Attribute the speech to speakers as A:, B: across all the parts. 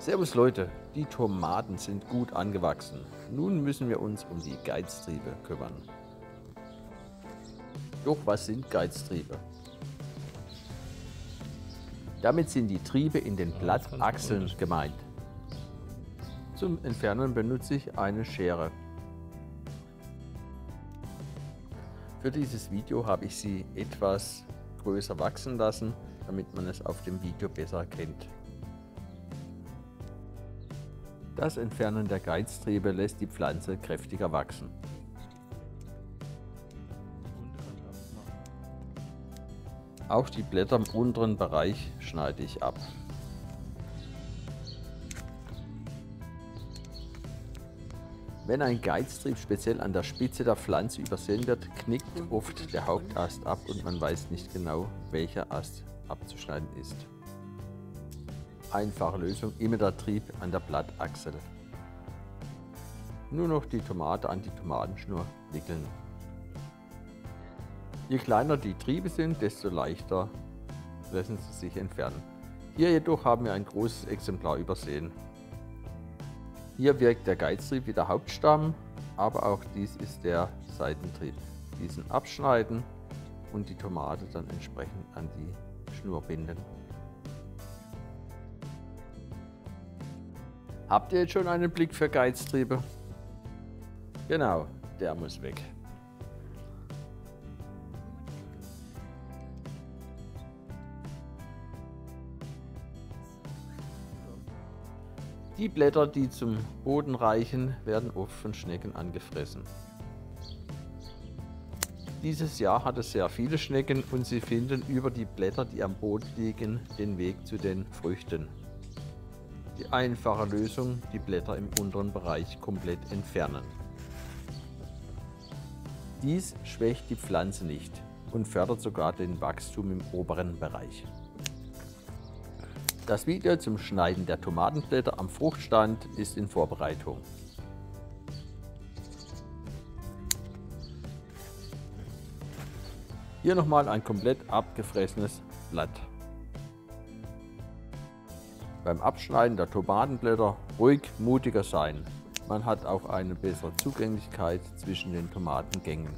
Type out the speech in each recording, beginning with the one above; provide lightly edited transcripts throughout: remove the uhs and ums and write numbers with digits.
A: Servus Leute, die Tomaten sind gut angewachsen. Nun müssen wir uns um die Geiztriebe kümmern. Doch was sind Geiztriebe? Damit sind die Triebe in den Blattachseln gemeint. Zum Entfernen benutze ich eine Schere. Für dieses Video habe ich sie etwas größer wachsen lassen, damit man es auf dem Video besser erkennt. Das Entfernen der Geiztriebe lässt die Pflanze kräftiger wachsen. Auch die Blätter im unteren Bereich schneide ich ab. Wenn ein Geiztrieb speziell an der Spitze der Pflanze übersehen wird, knickt oft der Hauptast ab und man weiß nicht genau, welcher Ast abzuschneiden ist. Einfache Lösung: immer der Trieb an der Blattachsel. Nur noch die Tomate an die Tomatenschnur wickeln. Je kleiner die Triebe sind, desto leichter lassen sie sich entfernen. Hier jedoch haben wir ein großes Exemplar übersehen. Hier wirkt der Geiztrieb wie der Hauptstamm, aber auch dies ist der Seitentrieb. Diesen abschneiden und die Tomate dann entsprechend an die Schnur binden. Habt ihr jetzt schon einen Blick für Geiztriebe? Genau, der muss weg. Die Blätter, die zum Boden reichen, werden oft von Schnecken angefressen. Dieses Jahr hat es sehr viele Schnecken und sie finden über die Blätter, die am Boden liegen, den Weg zu den Früchten. Die einfache Lösung: die Blätter im unteren Bereich komplett entfernen. Dies schwächt die Pflanze nicht und fördert sogar den Wachstum im oberen Bereich. Das Video zum Schneiden der Tomatenblätter am Fruchtstand ist in Vorbereitung. Hier nochmal ein komplett abgefressenes Blatt. Beim Abschneiden der Tomatenblätter ruhig mutiger sein. Man hat auch eine bessere Zugänglichkeit zwischen den Tomatengängen.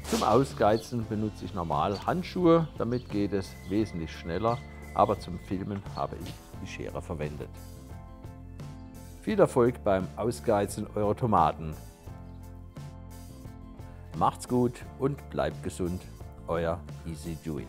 A: Zum Ausgeizen benutze ich normal Handschuhe, damit geht es wesentlich schneller, aber zum Filmen habe ich die Schere verwendet. Viel Erfolg beim Ausgeizen eurer Tomaten! Macht's gut und bleibt gesund, euer Easy Do It.